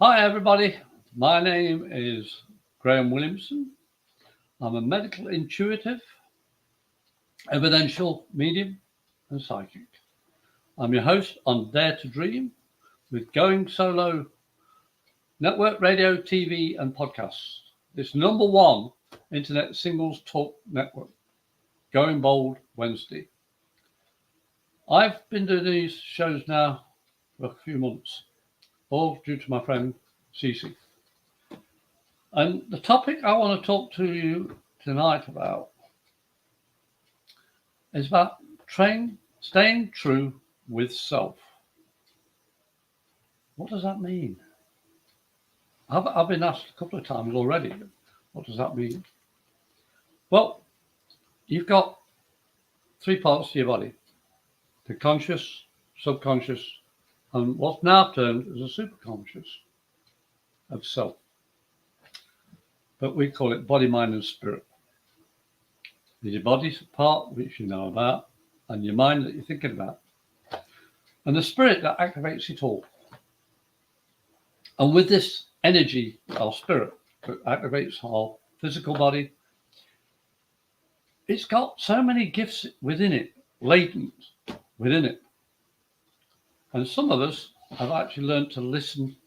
Hi, everybody. My name is Graham Williamson. I'm a medical intuitive, evidential medium, and psychic. I'm your host on Dare to Dream with Going Solo network, radio, TV, and podcasts. This #1 internet singles talk network, Going Bold Wednesday. I've been doing these shows now for a few months, all due to my friend Cece. And the topic I want to talk to you tonight about is about staying true with self. What does that mean? I've been asked a couple of times already. What does that mean? Well, you've got 3 parts to your body: the conscious, subconscious, and what's now termed as a superconscious of self. But we call it body, mind, and spirit. There's your body part, which you know about, and your mind that you're thinking about, and the spirit that activates it all. And with this energy, our spirit, that activates our physical body, it's got so many gifts within it, latent within it. And some of us have actually learned to listen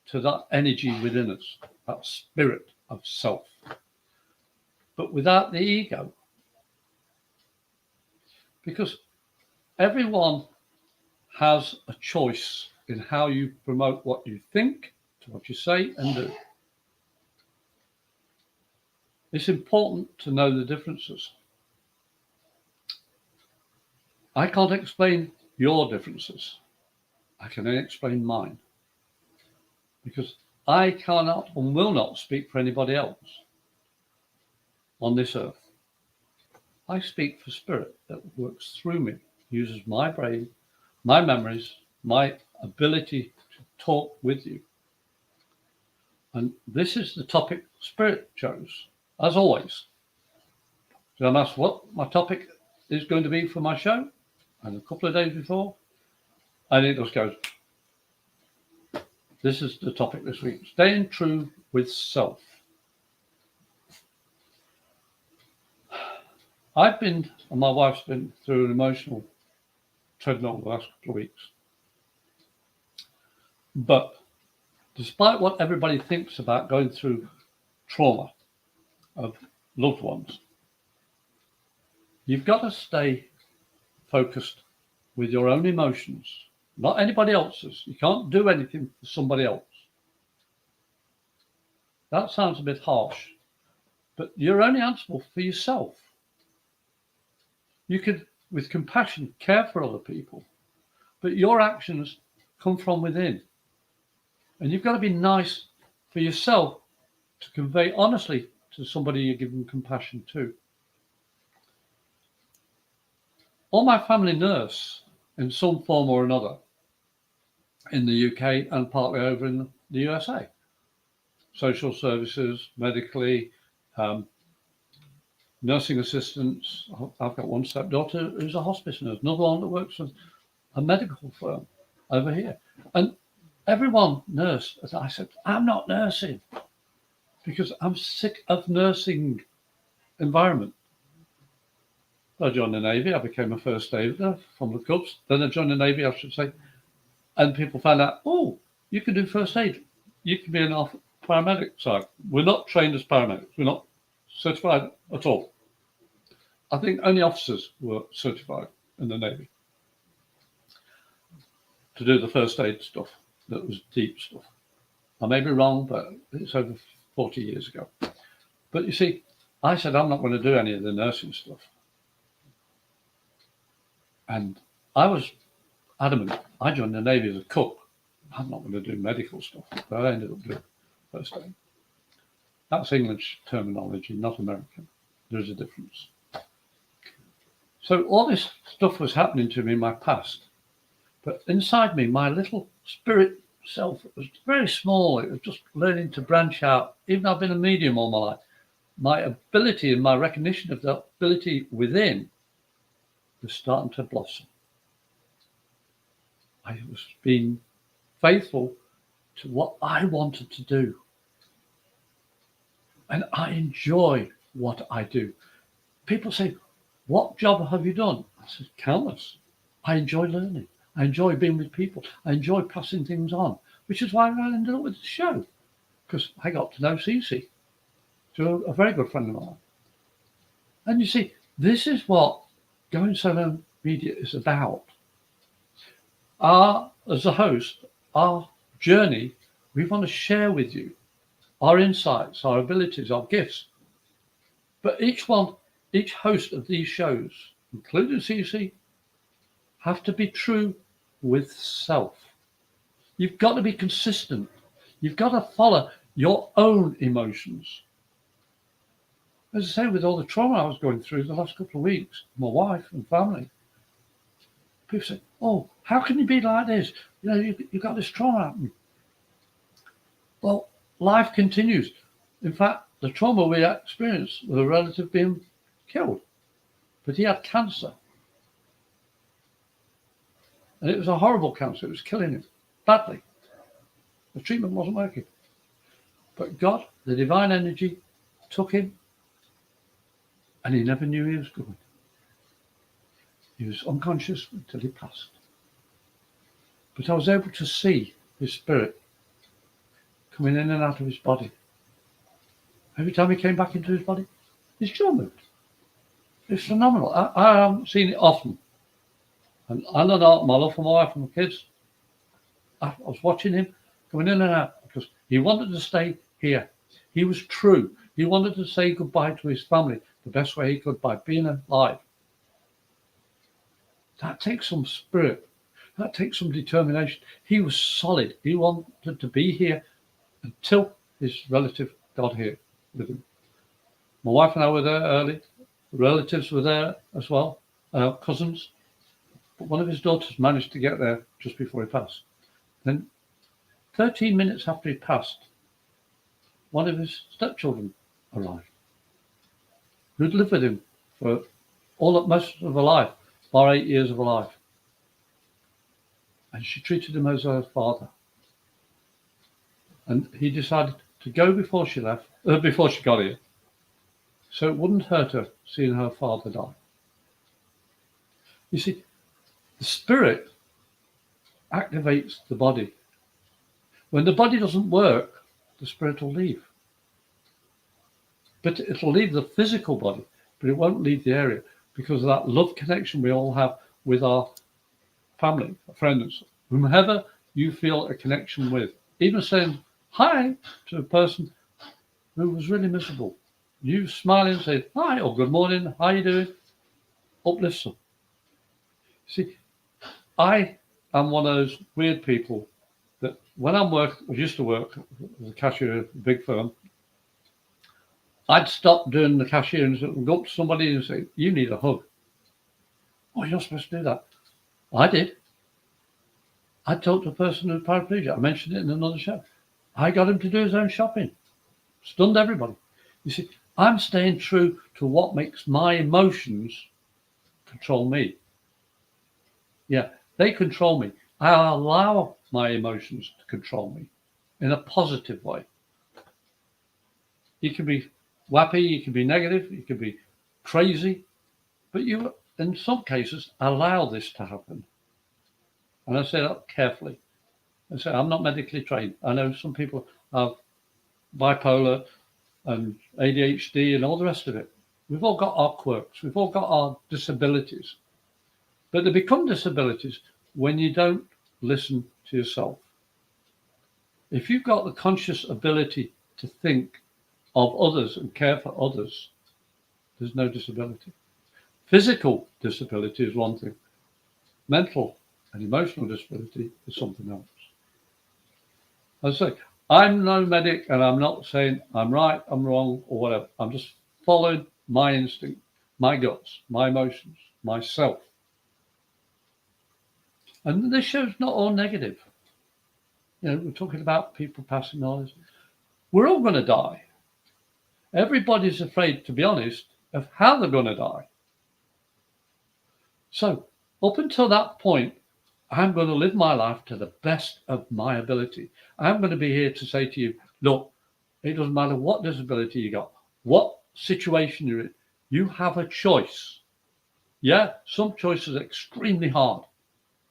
to that energy within us, that spirit of self, but without the ego. Because everyone has a choice in how you promote what you think to what you say and do. It's important to know the differences. I can't explain your differences. I can only explain mine. Because I cannot and will not speak for anybody else on this earth. I speak for spirit that works through me, uses my brain, my memories, my ability to talk with you. And this is the topic Spirit chose, as always. So I'm asked what my topic is going to be for my show, and a couple of days before, and it just goes, this is the topic this week: staying true with self. I've been, and my wife's been, through an emotional treadmill the last couple of weeks. But despite what everybody thinks about going through trauma of loved ones, you've got to stay focused with your own emotions, not anybody else's. You can't do anything for somebody else. That sounds a bit harsh, but you're only answerable for yourself. You could, with compassion, care for other people, but your actions come from within. And you've got to be nice for yourself to convey honestly to somebody you're giving compassion to. All my family nurse in some form or another in the UK and partly over in the USA. Social services, medically, nursing assistants. I've got one stepdaughter who's a hospice nurse, another one that works for a medical firm over here. And everyone nursed. I said, I'm not nursing because I'm sick of nursing environment. I joined the Navy. I became a first aider from the Cubs. Then I joined the Navy, I should say. And people found out, oh, you can do first aid. You can be an paramedic. So we're not trained as paramedics. We're not certified at all. I think only officers were certified in the Navy to do the first aid stuff. That was deep stuff. I may be wrong, but it's over 40 years ago. But you see, I said I'm not going to do any of the nursing stuff. And I was adamant. I joined the Navy as a cook. I'm not going to do medical stuff. But I ended up doing first aid. That's English terminology, not American. There's a difference. So all this stuff was happening to me in my past. But inside me, my little spirit self was very small. It was just learning to branch out. Even though I've been a medium all my life, my ability and my recognition of that ability within was starting to blossom. I was being faithful to what I wanted to do. And I enjoy what I do. People say, what job have you done? I said, countless. I enjoy learning. I enjoy being with people. I enjoy passing things on, which is why I ended up with the show, because I got to know Cece, to a very good friend of mine. And you see, this is what Going Solo Media is about. As a host, our journey, we want to share with you our insights, our abilities, our gifts. But each host of these shows, including CC, have to be true with self. You've got to be consistent. You've got to follow your own emotions. As I say, with all the trauma I was going through the last couple of weeks, my wife and family, people say, oh, how can you be like this? You know, you've got this trauma happening. Well, life continues. In fact, the trauma we experienced with a relative being killed, but he had cancer. And it was a horrible cancer. It was killing him badly. The treatment wasn't working. But God, the divine energy, took him, and he never knew he was going. He was unconscious until he passed. But I was able to see his spirit coming in and out of his body. Every time he came back into his body, his jaw moved. It's phenomenal. I haven't seen it often. And I don't know, my love for my wife and my kids, I was watching him coming in and out because he wanted to stay here. He was true. He wanted to say goodbye to his family the best way he could by being alive. That takes some spirit. That takes some determination. He was solid. He wanted to be here until his relative got here with him. My wife and I were there early. Relatives were there as well, cousins. But one of his daughters managed to get there just before he passed. Then 13 minutes after he passed, one of his stepchildren arrived, who'd lived with him for most of her life, bar 8 years of her life. And she treated him as her father. And he decided to go before she left, before she got here, so it wouldn't hurt her seeing her father die. You see, the spirit activates the body. When the body doesn't work, the spirit will leave. But it'll leave the physical body, but it won't leave the area because of that love connection we all have with our family, friends, whomever you feel a connection with. Even saying hi to a person who was really miserable. You smiling and say hi or good morning, how you doing? Uplifts them. See, I am one of those weird people that when I used to work as a cashier at a big firm, I'd stop doing the cashier and go up to somebody and say, you need a hug. Oh, you're not supposed to do that. I did. I talked to a person who was paraplegic. I mentioned it in another show. I got him to do his own shopping. Stunned everybody. You see, I'm staying true to what makes my emotions control me. Yeah, they control me. I allow my emotions to control me in a positive way. You can be wappy, you can be negative, you can be crazy, but you, in some cases, allow this to happen. And I say that carefully. I say I'm not medically trained. I know some people have bipolar and ADHD and all the rest of it. We've all got our quirks. We've all got our disabilities. But they become disabilities when you don't listen to yourself. If you've got the conscious ability to think of others and care for others, there's no disability. Physical disability is one thing. Mental and emotional disability is something else. As I say, I'm no medic and I'm not saying I'm right, I'm wrong, or whatever. I'm just following my instinct, my guts, my emotions, myself. And this show's not all negative. You know, we're talking about people passing on. We're all going to die. Everybody's afraid, to be honest, of how they're going to die. So up until that point, I'm going to live my life to the best of my ability. I'm going to be here to say to you, look, it doesn't matter what disability you got, what situation you're in, you have a choice. Yeah, some choices are extremely hard.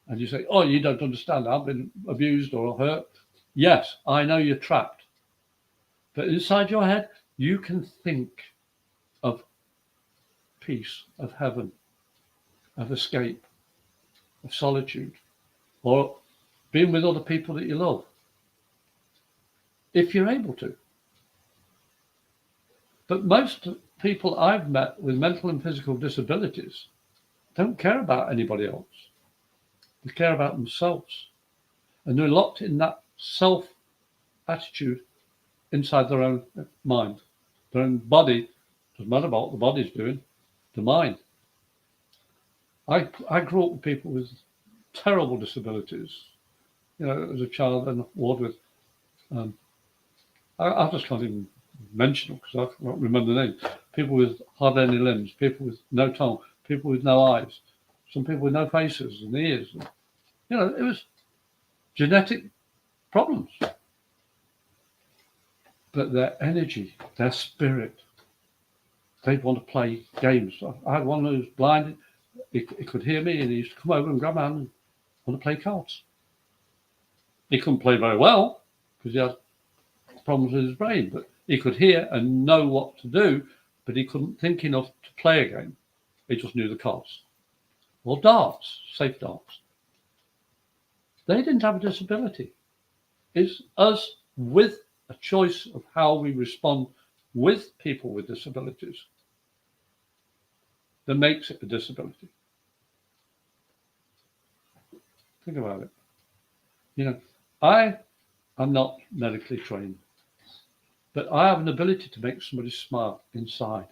And you say, oh, you don't understand, I've been abused or hurt. Yes, I know you're trapped. But inside your head, you can think of peace, of heaven, of escape, of solitude, or being with other people that you love, if you're able to. But most people I've met with mental and physical disabilities don't care about anybody else. They care about themselves. And they're locked in that self attitude inside their own mind. Their own body, doesn't matter what the body's doing, the mind. I grew up with people with terrible disabilities. You know, as a child and ward with, I just can't even mention them because I can't remember the names. People with hardly any limbs, people with no tongue, people with no eyes, some people with no faces and ears. You know, it was genetic problems. But their energy, their spirit, they want to play games. I had one who was blind. He could hear me and he used to come over and grab my hand and want to play cards. He couldn't play very well because he had problems with his brain, but he could hear and know what to do, but he couldn't think enough to play a game. He just knew the cards. Or darts, safe darts. They didn't have a disability. It's us with a choice of how we respond with people with disabilities that makes it a disability. Think about it. You know, I am not medically trained, but I have an ability to make somebody smile inside.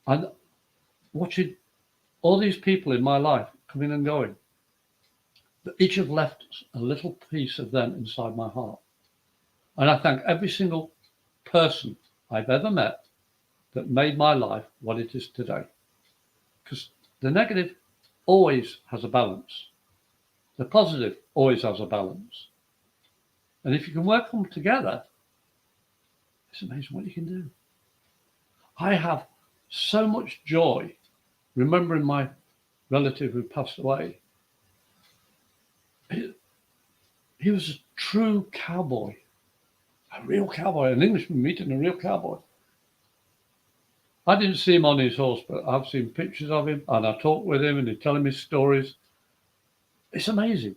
And watching all these people in my life coming and going, each have left a little piece of them inside my heart. And I thank every single person I've ever met that made my life what it is today. Because the negative always has a balance. The positive always has a balance. And if you can work them together, it's amazing what you can do. I have so much joy remembering my relative who passed away. He was a true cowboy, a real cowboy, an Englishman meeting a real cowboy. I didn't see him on his horse, but I've seen pictures of him and I talked with him and he's telling me stories. It's amazing.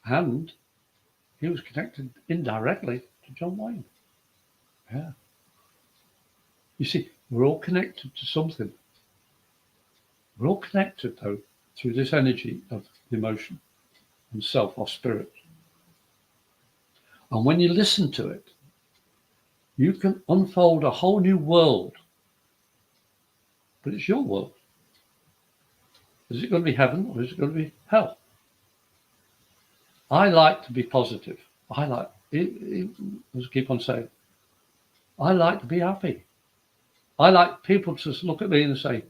And he was connected indirectly to John Wayne. Yeah. You see, we're all connected to something. We're all connected, though, through this energy of emotion and self or spirit. And when you listen to it, you can unfold a whole new world. But it's your world. Is it going to be heaven or is it going to be hell? I like to be positive. I like, as I keep on saying, I like to be happy. I like people to look at me and say,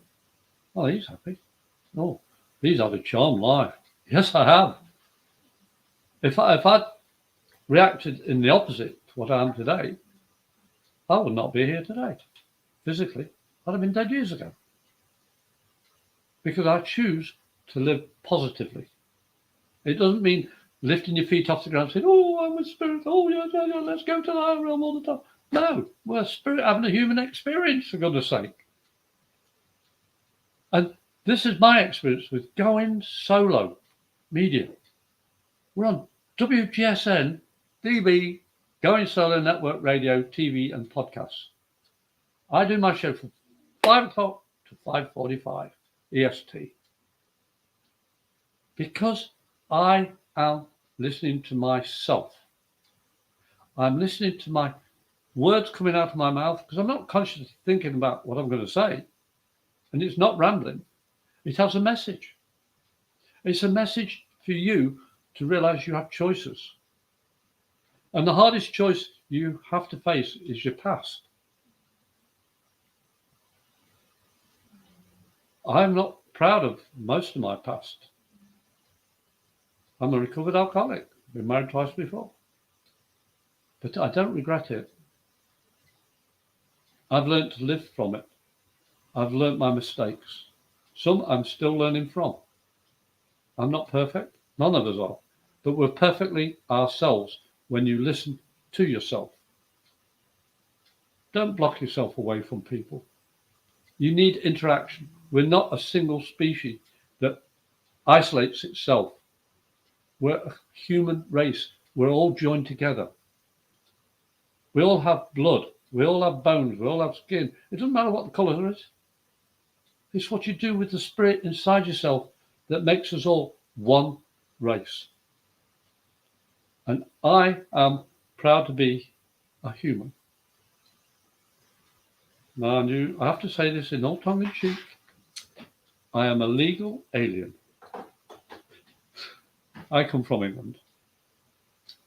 oh, he's happy. Oh, he's had a charmed life. Yes, I have. If I'd reacted in the opposite to what I am today, I would not be here today. Physically, I'd have been dead years ago. Because I choose to live positively. It doesn't mean lifting your feet off the ground and saying, oh, I'm a spirit. Oh, yeah, let's go to the higher realm all the time. No, we're a spirit having a human experience, for goodness sake. And this is my experience with going solo media. We're on WGSN-DB, Going Solo Network Radio, TV and podcasts. I do my show from 5 o'clock to 5:45 EST. Because I am listening to myself. I'm listening to my words coming out of my mouth because I'm not consciously thinking about what I'm going to say. And it's not rambling. It has a message. It's a message for you to realize you have choices. And the hardest choice you have to face is your past. I'm not proud of most of my past. I'm a recovered alcoholic. Been married twice before. But I don't regret it. I've learned to live from it. I've learned my mistakes. Some I'm still learning from. I'm not perfect. None of us are. But we're perfectly ourselves when you listen to yourself. Don't block yourself away from people. You need interaction. We're not a single species that isolates itself. We're a human race. We're all joined together. We all have blood. We all have bones. We all have skin. It doesn't matter what the colour is. It's what you do with the spirit inside yourself that makes us all one race. And I am proud to be a human. Now, I have to say this in all tongue in cheek. I am a legal alien. I come from England.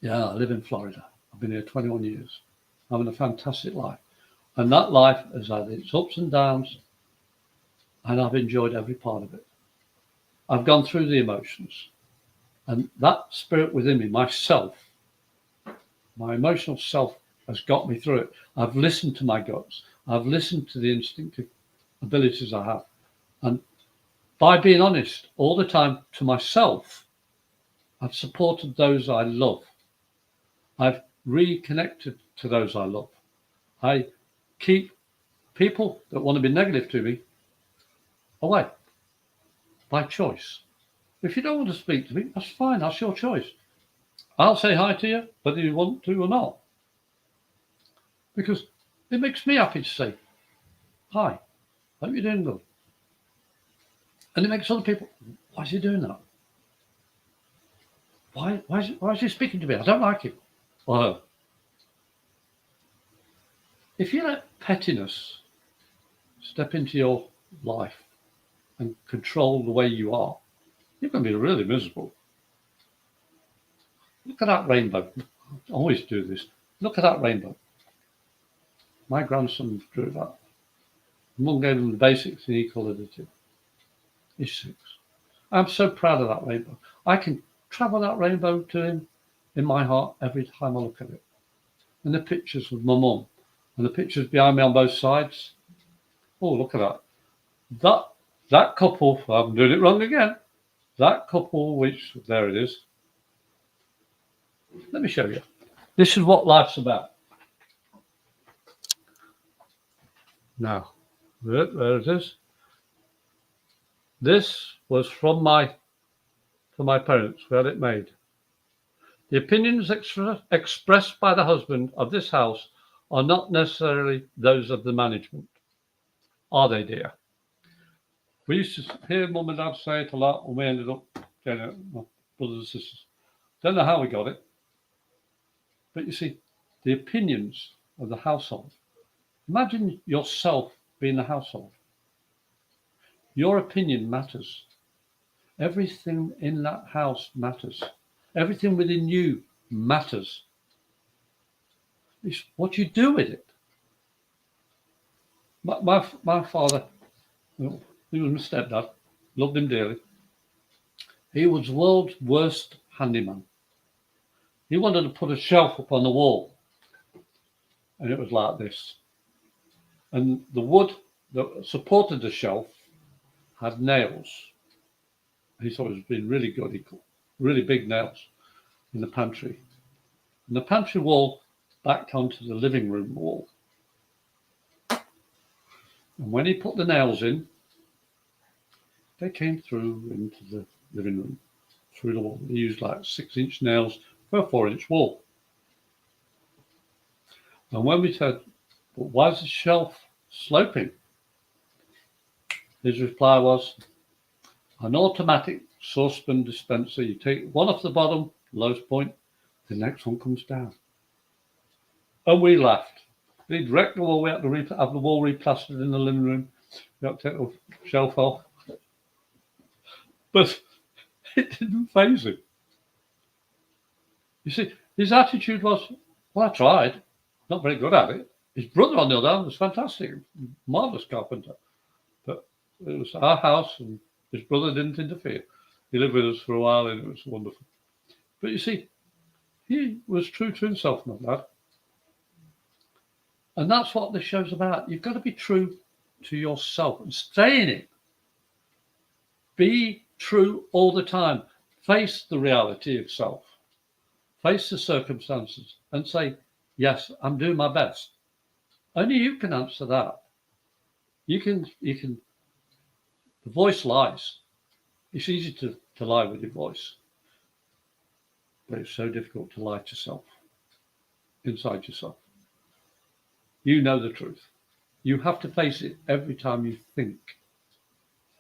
Yeah, I live in Florida. I've been here 21 years. I'm having a fantastic life. And that life has had its ups and downs, and I've enjoyed every part of it. I've gone through the emotions. And that spirit within me, myself, my emotional self, has got me through it. I've listened to my guts. I've listened to the instinctive abilities I have. And by being honest all the time to myself, I've supported those I love. I've reconnected to those I love. I keep people that want to be negative to me away by choice. If you don't want to speak to me, that's fine. That's your choice. I'll say hi to you, whether you want to or not. Because it makes me happy to say, hi, hope you're doing good. And it makes other people, why is he doing that? Why is he speaking to me? I don't like him. Or her. If you let pettiness step into your life and control the way you are, you're going to be really miserable. Look at that rainbow. I always do this. Look at that rainbow. My grandson drew that. Mum gave him the basics and he coloured it in. He's 6. I'm so proud of that rainbow. I can travel that rainbow to him in my heart every time I look at it. And the pictures of my mum and the pictures behind me on both sides. Oh, look at that. That couple, I'm doing it wrong again. That couple, which, there it is. Let me show you. This is what life's about. Now, there it is. This was from my parents. We had it made. The opinions expressed by the husband of this house are not necessarily those of the management. Are they, dear? We used to hear Mum and Dad say it a lot, and we ended up getting it, my brothers and sisters. Don't know how we got it. But you see, the opinions of the household. Imagine yourself being the household. Your opinion matters. Everything in that house matters. Everything within you matters. It's what you do with it. My father, he was my stepdad, loved him dearly. He was the world's worst handyman. He wanted to put a shelf up on the wall, and it was like this. And the wood that supported the shelf had nails. He thought it was being really good. He cut really big nails in the pantry. And the pantry wall backed onto the living room wall. And when he put the nails in, they came through into the living room, through the wall. He used like 6-inch nails for a 4-inch wall. And when we said, but why is the shelf sloping? His reply was, an automatic saucepan dispenser. You take one off the bottom, lowest point, the next one comes down. And we laughed. He'd wrecked the wall. We had to have the wall replastered in the living room. We had to take the shelf off. But it didn't faze him. You see, his attitude was, well, I tried. Not very good at it. His brother, on the other hand, was fantastic. Marvellous carpenter. But it was our house, and His brother didn't interfere. He lived with us for a while and it was wonderful. But you see, he was true to himself, my dad. And that's what this show's about. You've got to be true to yourself and stay in it. Be true all the time. Face the reality of self. Face the circumstances and say, yes, I'm doing my best. Only you can answer that. You can, the voice lies. It's easy to lie with your voice. But it's so difficult to lie to self, inside yourself. You know the truth. You have to face it every time you think.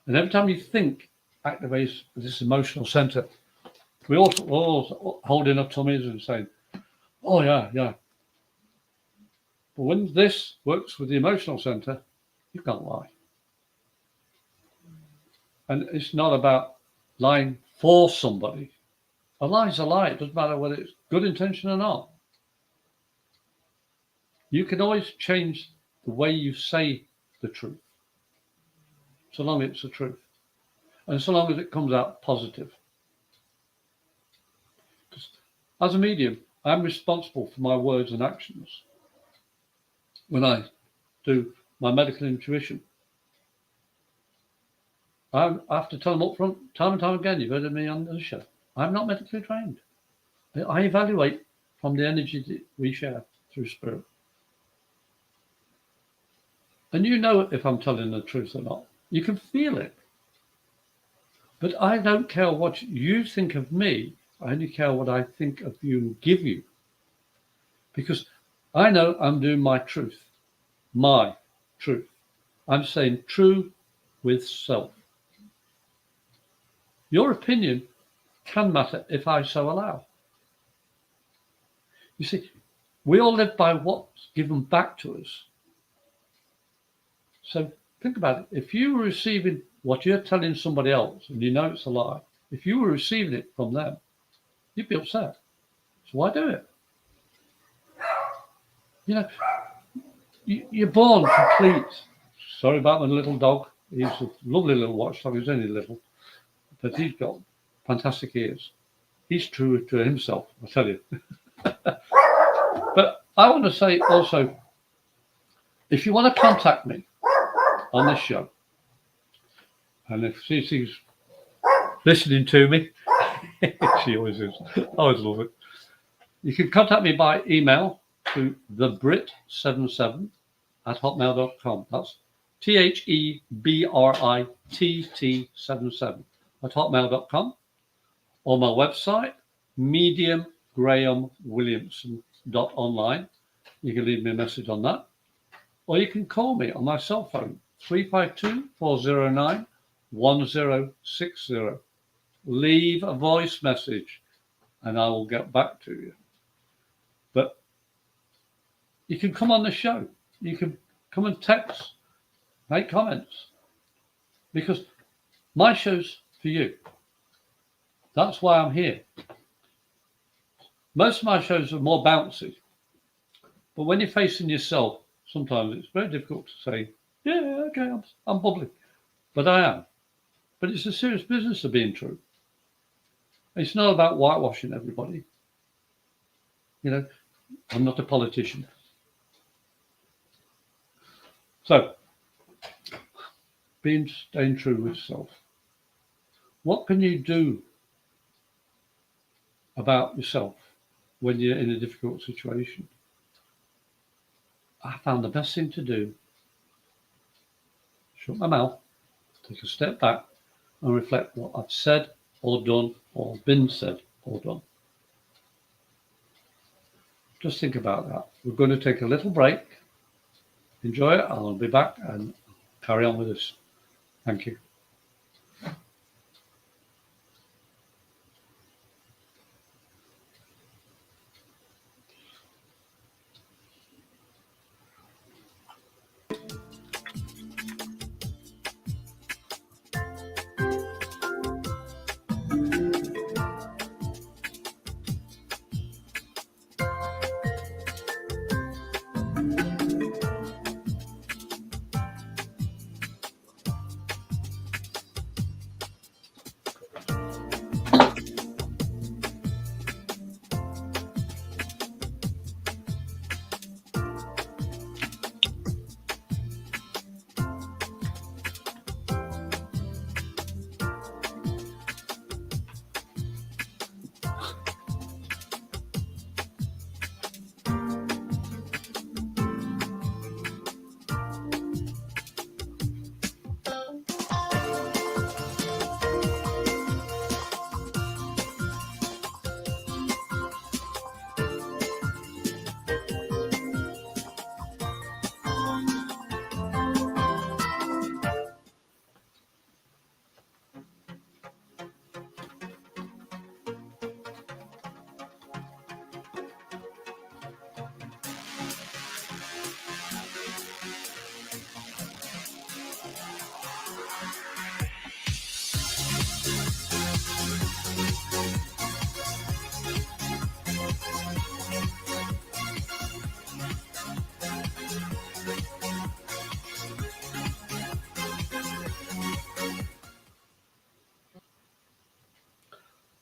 And every time you think, activates this emotional center. We all holding our tummies and saying, oh, yeah. But when this works with the emotional center, you can't lie. And it's not about lying for somebody. A lie is a lie. It doesn't matter whether it's good intention or not. You can always change the way you say the truth, so long as it's the truth. And so long as it comes out positive. Because as a medium, I'm responsible for my words and actions. When I do my medical intuition, I have to tell them up front, time and time again, you've heard me on the show, I'm not medically trained. I evaluate from the energy that we share through spirit. And you know if I'm telling the truth or not. You can feel it. But I don't care what you think of me. I only care what I think of you and give you. Because I know I'm doing my truth. My truth. I'm saying true with self. Your opinion can matter if I so allow. You see, we all live by what's given back to us. So think about it. If you were receiving what you're telling somebody else, and you know it's a lie, if you were receiving it from them, you'd be upset. So why do it? You know, you're born complete. Sorry about my little dog. He's a lovely little watchdog. He's only little, but he's got fantastic ears. He's true to himself, I tell you. But I want to say also, if you want to contact me on this show, and if she's listening to me, she always is. I always love it. You can contact me by email to thebrit77@hotmail.com. That's THEBRITT77 @hotmail.com. Or my website, mediumgrahamwilliamson.online. You can leave me a message on that. Or you can call me on my cell phone, 352-409-1060. Leave a voice message and I will get back to you. But you can come on the show. You can come and text, make comments. Because my show's for you. That's why I'm here. Most of my shows are more bouncy. But when you're facing yourself, sometimes it's very difficult to say, yeah, okay, I'm bubbly. But I am. But it's a serious business of being true. It's not about whitewashing everybody. You know, I'm not a politician. So, staying true with self. What can you do about yourself when you're in a difficult situation? I found the best thing to do, shut my mouth, take a step back and reflect what I've said or done or been said or done. Just think about that. We're going to take a little break. Enjoy it. I'll be back and carry on with this. Thank you.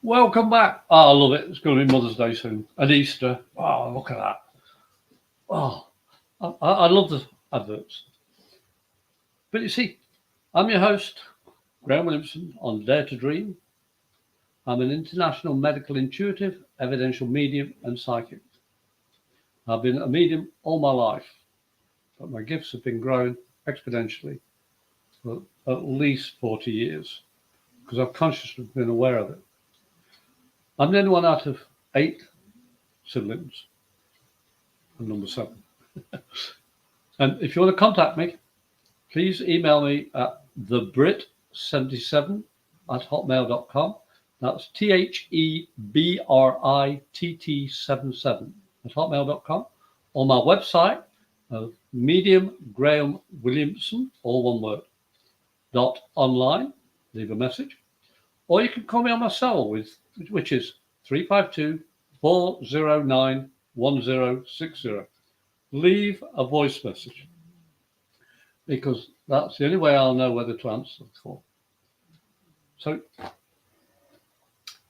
Welcome back. Oh, I love it. It's going to be Mother's Day soon. And Easter. Oh, look at that. Oh, I love the adverts. But you see, I'm your host, Graham Williamson, on Dare to Dream. I'm an international medical intuitive, evidential medium, and psychic. I've been a medium all my life, but my gifts have been growing exponentially for at least 40 years because I've consciously been aware of it. I'm the only one out of 8 siblings. I'm number 7. And if you want to contact me, please email me at thebrit77@hotmail.com. That's THEBRITT77@hotmail.com. Or my website of Medium Graham Williamson, all one word, .online. Leave a message. Or you can call me on my cell, which is 352-409-1060. Leave a voice message, because that's the only way I'll know whether to answer the call. So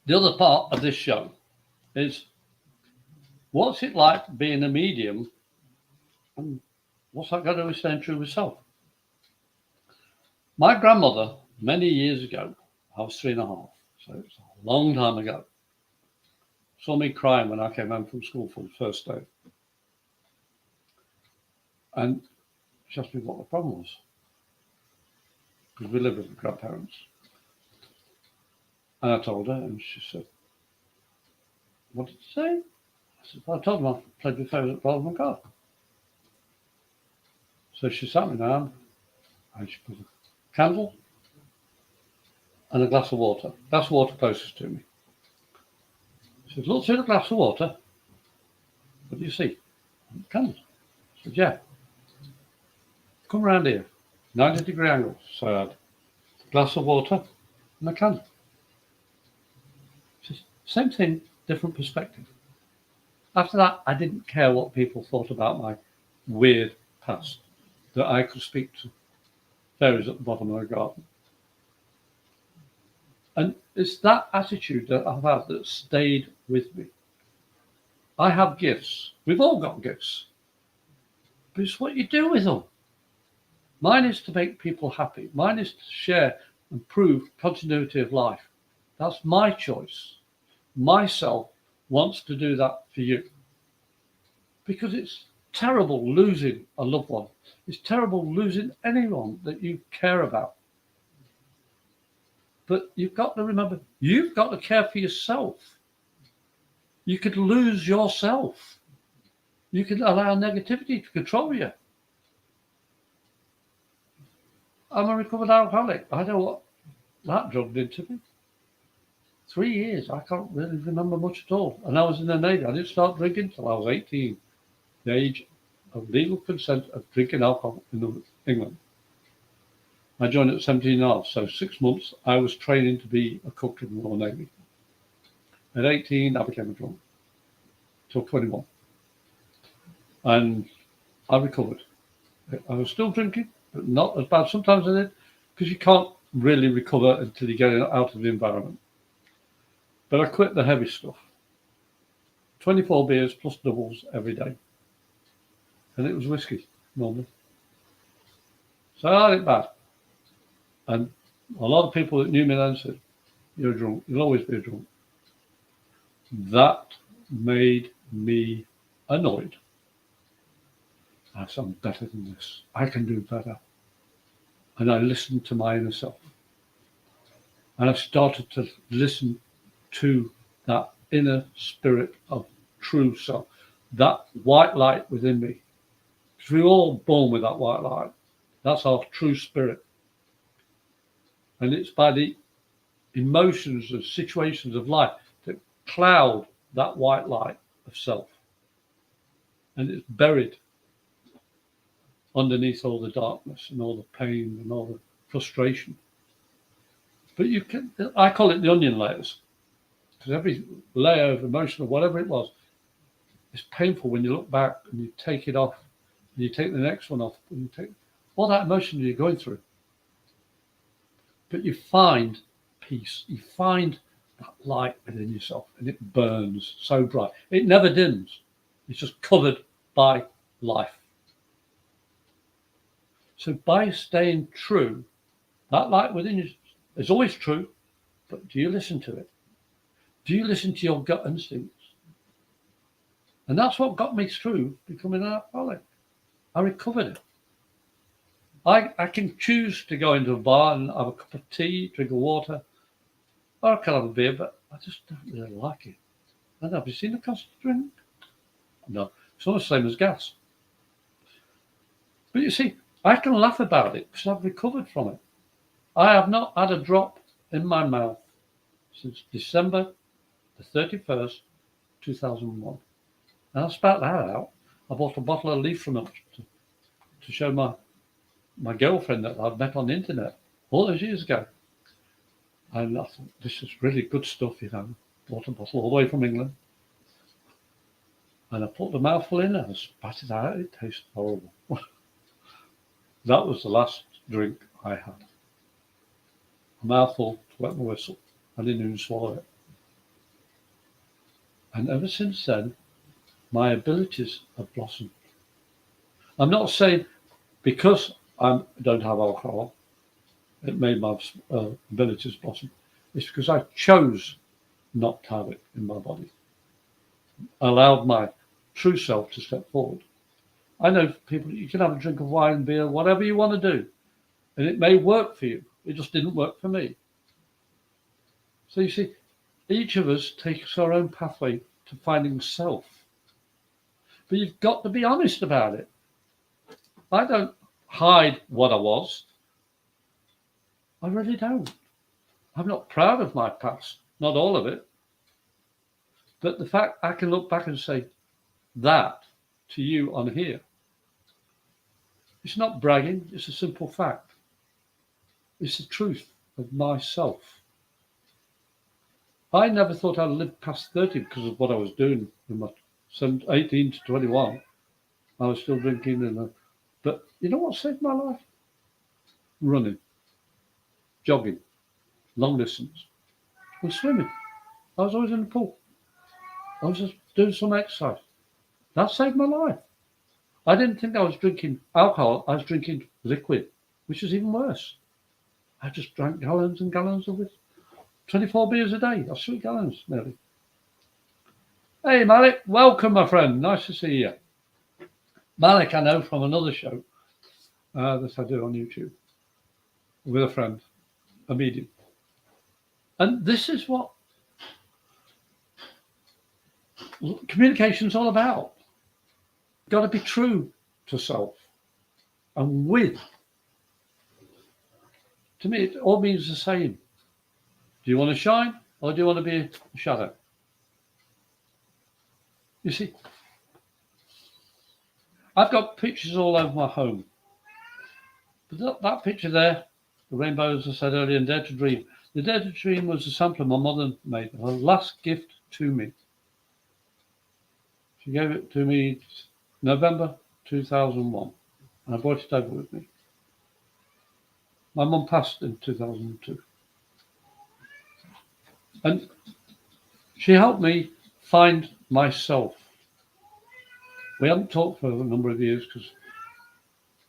the other part of this show is, what's it like being a medium, and what's that got to do with staying true with self? My grandmother, many years ago, I was 3.5, so it's a long time ago, saw me crying when I came home from school for the first day. And she asked me what the problem was, because we lived with my grandparents. And I told her, and she said, "What did you say?" I said, "Well, I told them I played my favourite role in my God." So she sat me down, and she put a candle and a glass of water. Glass of water closest to me. She said, "Look through the glass of water. What do you see?" Candle. I said, "Yeah. Come around here. 90-degree angle." So I had a glass of water and a candle. She said, "Same thing, different perspective." After that, I didn't care what people thought about my weird past, that I could speak to fairies at the bottom of the garden. And it's that attitude that I've had that stayed with me. I have gifts. We've all got gifts. But it's what you do with them. Mine is to make people happy. Mine is to share and prove continuity of life. That's my choice. Myself wants to do that for you. Because it's terrible losing a loved one. It's terrible losing anyone that you care about. But you've got to remember, you've got to care for yourself. You could lose yourself. You could allow negativity to control you. I'm a recovered alcoholic. I know what that drug did to me. 3 years, I can't really remember much at all. And I was in the Navy. I didn't start drinking until I was 18, the age of legal consent of drinking alcohol in England. I joined at 17.5, so 6 months I was training to be a cook in the Royal Navy. At 18, I became a drunk, till 21. And I recovered. I was still drinking, but not as bad sometimes I did, because you can't really recover until you get out of the environment. But I quit the heavy stuff. 24 beers plus doubles every day. And it was whiskey, normally. So I had it bad. And a lot of people that knew me then said, "You're a drunk. You'll always be a drunk." That made me annoyed. I said, "I'm better than this. I can do better." And I listened to my inner self. And I started to listen to that inner spirit of true self, that white light within me. Because we're all born with that white light. That's our true spirit. And it's by the emotions and situations of life that cloud that white light of self. And it's buried underneath all the darkness and all the pain and all the frustration. But you can, I call it the onion layers, because every layer of emotion or whatever it was is painful when you look back and you take it off and you take the next one off and you take all that emotion you're going through. But you find peace, you find that light within yourself, and it burns so bright. It never dims. It's just covered by life. So by staying true, that light within you is always true, but do you listen to it? Do you listen to your gut instincts? And that's what got me through becoming an alcoholic. I recovered it. I can choose to go into a bar and have a cup of tea, drink a water, or I can have a beer, but I just don't really like it. And have you seen the cost of drink? No, it's almost the same as gas. But you see, I can laugh about it because I've recovered from it. I have not had a drop in my mouth since December the 31st, 2001. And I spat that out. I bought a bottle of leaf from it to show my girlfriend that I'd met on the internet all those years ago. And I thought, this is really good stuff, you know. Bought a bottle all the way from England. And I put the mouthful in and I spat it out. It tasted horrible. That was the last drink I had. A mouthful to wet my whistle. I didn't even swallow it. And ever since then, my abilities have blossomed. I'm not saying because I don't have alcohol, it made my abilities blossom. It's because I chose not to have it in my body. I allowed my true self to step forward. I know people, you can have a drink of wine, beer, whatever you want to do, and it may work for you. It just didn't work for me. So you see, each of us takes our own pathway to finding self. But you've got to be honest about it. I don't hide what I was. I really don't. I'm not proud of my past, not all of it. But the fact I can look back and say that to you on here, it's not bragging, it's a simple fact. It's the truth of myself. I never thought I'd live past 30 because of what I was doing in my 18 to 21. I was still drinking, but you know what saved my life? Running, jogging, long distance, and swimming. I was always in the pool. I was just doing some exercise. That saved my life. I didn't think I was drinking alcohol. I was drinking liquid, which is even worse. I just drank gallons and gallons of it. 24 beers a day. That's 3 gallons nearly. Hey, Malik. Welcome, my friend. Nice to see you. Malik, I know from another show that I do on YouTube with a friend, a medium. And this is what communication's all about. Got to be true to self and with. To me, it all means the same. Do you want to shine or do you want to be a shadow? You see, I've got pictures all over my home. But that picture there, the rainbow, as I said earlier, and Dare to Dream. The Dare to Dream was a sampler my mother made, her last gift to me. She gave it to me November 2001, and I brought it over with me. My mum passed in 2002. And she helped me find myself. We hadn't talked for a number of years because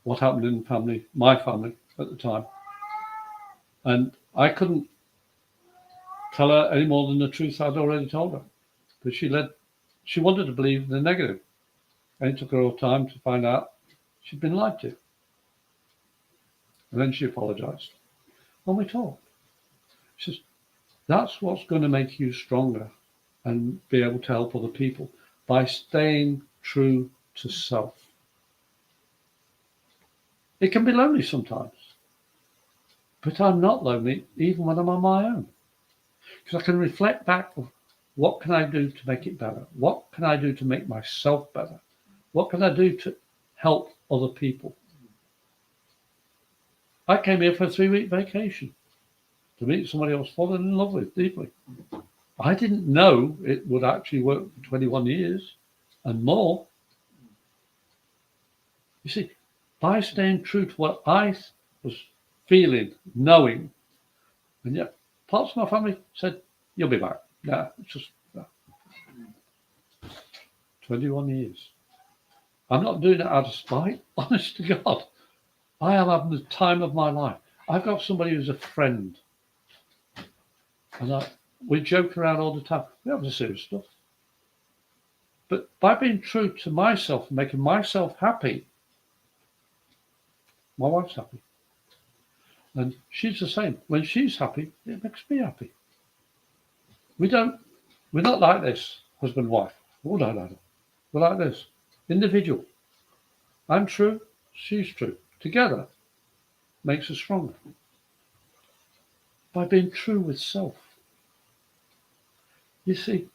what happened in the family, my family at the time. And I couldn't tell her any more than the truth I'd already told her. But she wanted to believe the negative. And it took her all time to find out she'd been lied to. And then she apologized. And we talked. She says, that's what's going to make you stronger and be able to help other people by staying true to self. It can be lonely sometimes, but I'm not lonely even when I'm on my own, because I can reflect back of what can I do to make it better? What can I do to make myself better? What can I do to help other people? I came here for a 3-week vacation to meet somebody I was falling in love with deeply. I didn't know it would actually work for 21 years and more. You see, by staying true to what I was feeling, knowing, and yet parts of my family said, You'll be back. No, it's just 21 years. I'm not doing it out of spite. Honest to God. I am having the time of my life. I've got somebody who's a friend. And we joke around all the time. We have the serious stuff. But by being true to myself, making myself happy, my wife's happy. And she's the same. When she's happy, it makes me happy. We're not like this, husband and wife. Oh, no. We're like this. Individual. I'm true, she's true. Together makes us stronger. By being true with self. You see,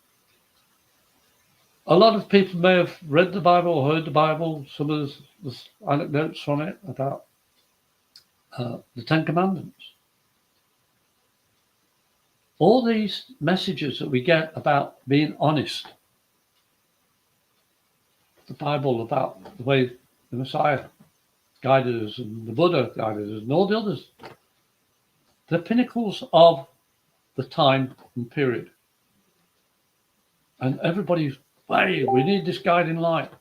a lot of people may have read the Bible or heard the Bible, some of the anecdotes from it about the Ten Commandments. All these messages that we get about being honest, the Bible about the way the Messiah guided us and the Buddha guided us and all the others, the pinnacles of the time and period. And everybody's, hey, we need this guiding light.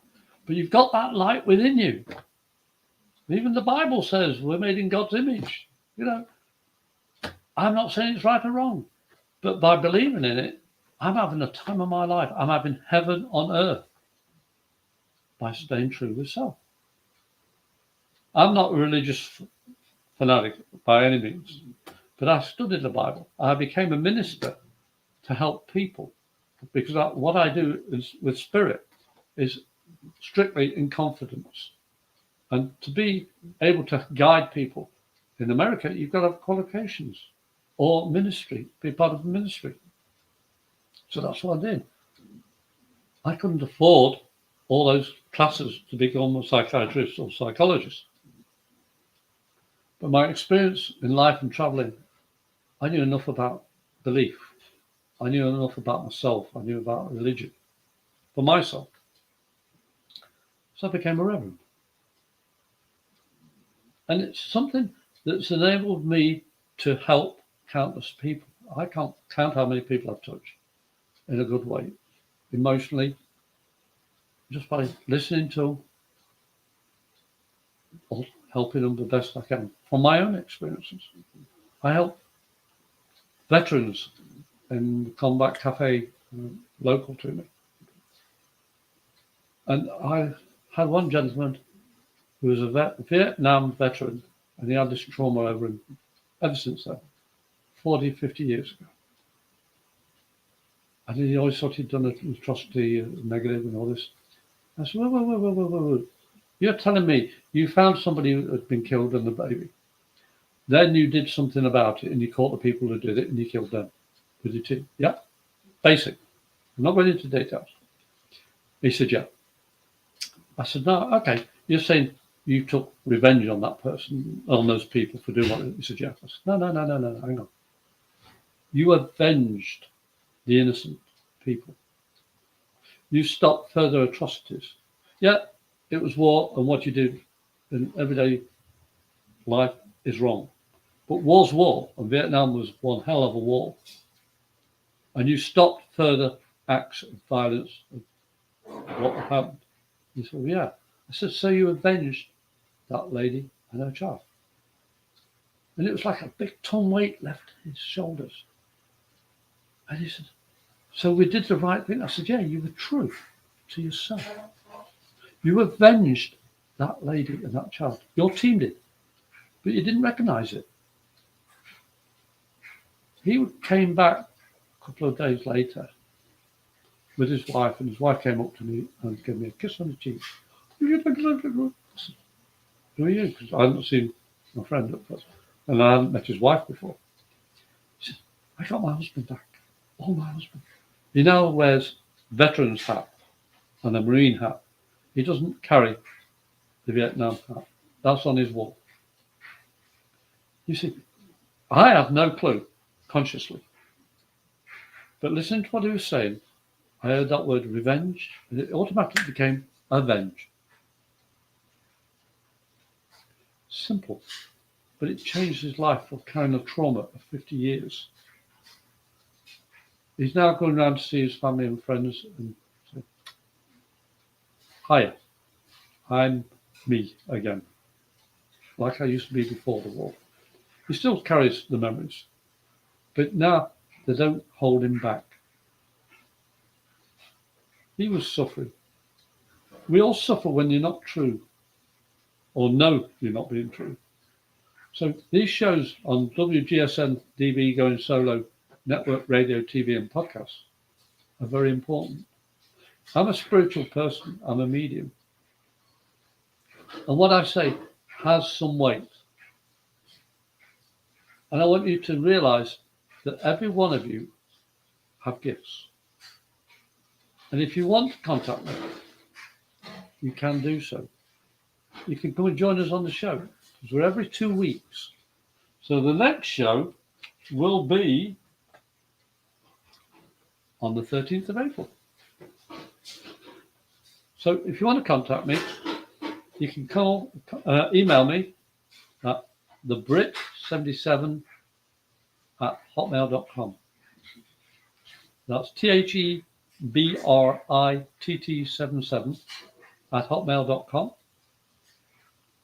But you've got that light within you. Even the Bible says we're made in God's image. You know, I'm not saying it's right or wrong, but by believing in it, I'm having the time of my life. I'm having heaven on earth by staying true with self. I'm not a religious fanatic by any means, but I studied the Bible. I became a minister to help people because what I do is, with spirit is strictly in confidence. And to be able to guide people in America, you've got to have qualifications or ministry, be part of the ministry. So that's what I did. I couldn't afford all those classes to become a psychiatrist or psychologist. But my experience in life and traveling, I knew enough about belief. I knew enough about myself. I knew about religion for myself. So I became a reverend. And it's something that's enabled me to help countless people. I can't count how many people I've touched in a good way, emotionally, just by listening to them or helping them the best I can from my own experiences. I help veterans in the Combat Cafe local to me. And I had one gentleman who was a Vietnam veteran, and he had this trauma over him ever since then, 40, 50 years ago. And he always thought he'd done an atrocity, negative and all this. I said, whoa. You're telling me you found somebody who had been killed and the baby. Then you did something about it and you caught the people who did it and you killed them with your team. Yeah, basic. I'm not going into details. He said, yeah. I said, no, okay. You're saying you took revenge on that person, on those people for doing what he said, yeah. I said, no, hang on. You avenged the innocent people. You stopped further atrocities. Yeah, it was war, and what you did in everyday life is wrong. But war's war, and Vietnam was one hell of a war. And you stopped further acts of violence, of what happened. He said, well, yeah. I said, so you avenged that lady and her child. And it was like a big ton weight left his shoulders. And he said, so we did the right thing. I said, yeah, you were true to yourself. You avenged that lady and that child. Your team did, but you didn't recognize it. He came back a couple of days later with his wife, and his wife came up to me and gave me a kiss on the cheek. I said, who are you? Because I hadn't seen my friend at first, and I hadn't met his wife before. He said, I got my husband back. Oh, my husband. He now wears veteran's hat and a Marine hat. He doesn't carry the Vietnam hat. That's on his wall. You see, I have no clue, consciously. But listening to what he was saying, I heard that word revenge, and it automatically became avenge. Simple, but it changed his life for kind of trauma of 50 years. he's now going around to see his family and friends and say, hiya, I'm me again, like I used to be before the war. He still carries the memories, but now they don't hold him back. He was suffering. We all suffer when you're not true or know you're not being true. So these shows on WGSN-DB Going Solo network, radio, TV and podcasts are very important. I'm a spiritual person. I'm a medium. And what I say has some weight. And I want you to realize that every one of you have gifts. And if you want to contact me, you can do so. You can come and join us on the show, because we're every 2 weeks. So the next show will be on the 13th of April. So if you want to contact me, you can email me at thebrit77@hotmail.com. That's THEBRITT77@hotmail.com.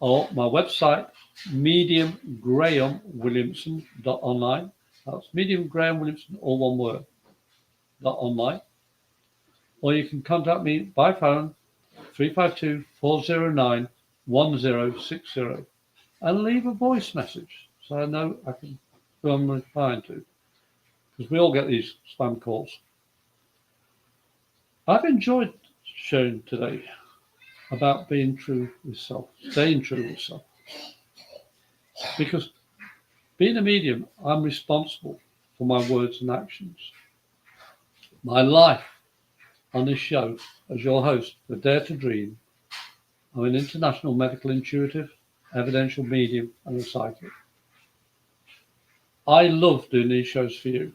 Or my website, mediumgrahamwilliamson.online. That's mediumgrahamwilliamson, all one word, .online. Or you can contact me by phone, 352-409-1060, and leave a voice message so I know who I'm replying to, because we all get these spam calls. I've enjoyed sharing today about being true with self, staying true with self. Because being a medium, I'm responsible for my words and actions. My life on this show as your host for Dare to Dream, I'm an international medical intuitive, evidential medium and a psychic. I love doing these shows for you.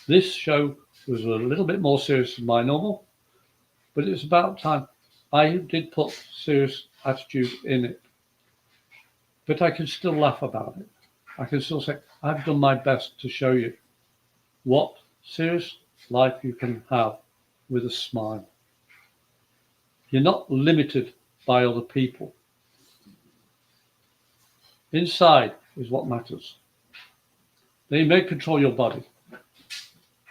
This show was a little bit more serious than my normal, but it's about time. I did put serious attitude in it, but I can still laugh about it. I can still say, I've done my best to show you what serious life you can have with a smile. You're not limited by other people. Inside is what matters. They may control your body.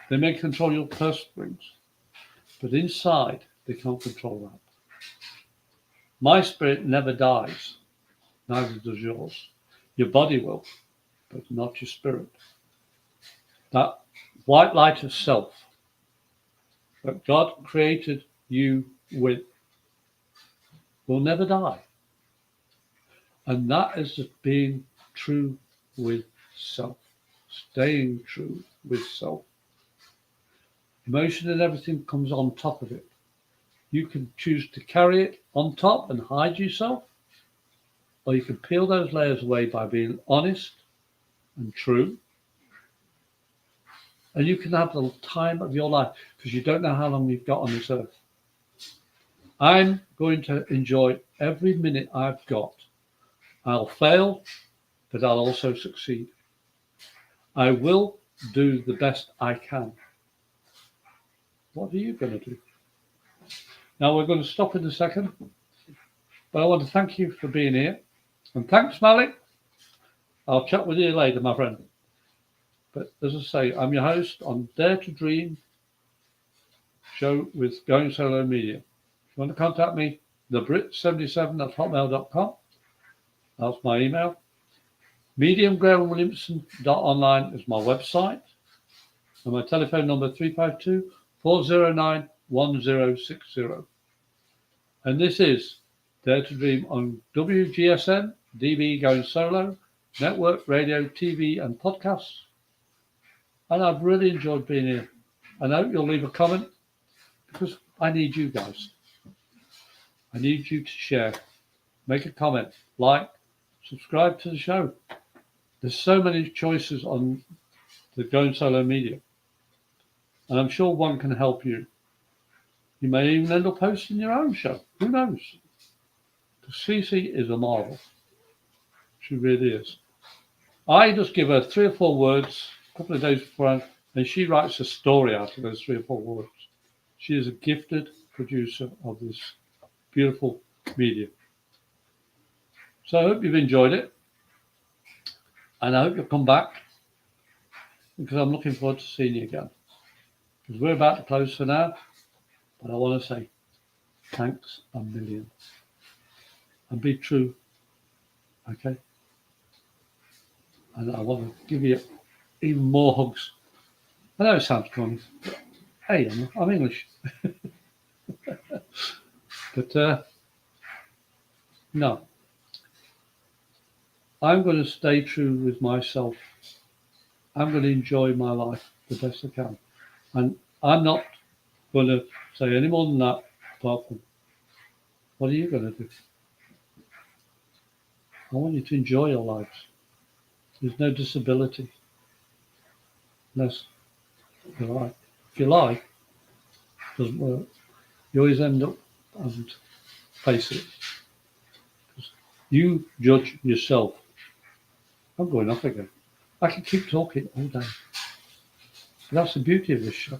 They may control your purse strings, but inside they can't control that. My spirit never dies, neither does yours. Your body will, but not your spirit. That white light of self that God created you with will never die. And that is being true with self, staying true with self. Emotion and everything comes on top of it. You can choose to carry it on top and hide yourself, or you can peel those layers away by being honest and true. And you can have the time of your life, because you don't know how long you've got on this earth. I'm going to enjoy every minute I've got. I'll fail, but I'll also succeed. I will do the best I can. What are you going to do? Now we're going to stop in a second, but I want to thank you for being here. And thanks, Malik. I'll chat with you later, my friend. But as I say, I'm your host on Dare to Dream show with Going Solo Media. If you want to contact me, thebrit77@hotmail.com. That's my email. mediumgrahamwilliamson.online is my website. And my telephone number 352-409-1060. And this is Dare to Dream on WGSN-DB Going Solo, network, radio, TV and podcasts. And I've really enjoyed being here. And I hope you'll leave a comment, because I need you guys. I need you to share, make a comment, like, subscribe to the show. There's so many choices on the Going Solo Media. And I'm sure one can help you. You may even end up hosting your own show. Who knows? Because Cece is a marvel. She really is. I just give her 3 or 4 words a couple of days before And she writes a story out of those 3 or 4 words. She is a gifted producer of this beautiful medium. So I hope you've enjoyed it. And I hope you'll come back, because I'm looking forward to seeing you again. Because we're about to close for now. But I want to say thanks a million. And be true. Okay? And I want to give you even more hugs. I know it sounds funny. But hey, I'm English. But no. I'm going to stay true with myself. I'm going to enjoy my life the best I can. And I'm not going to say any more than that, apart from, what are you going to do? I want you to enjoy your lives. There's no disability. Unless you like. If you like, it doesn't work. You always end up having to face it. You judge yourself. I'm going off again. I can keep talking all day. But that's the beauty of this show.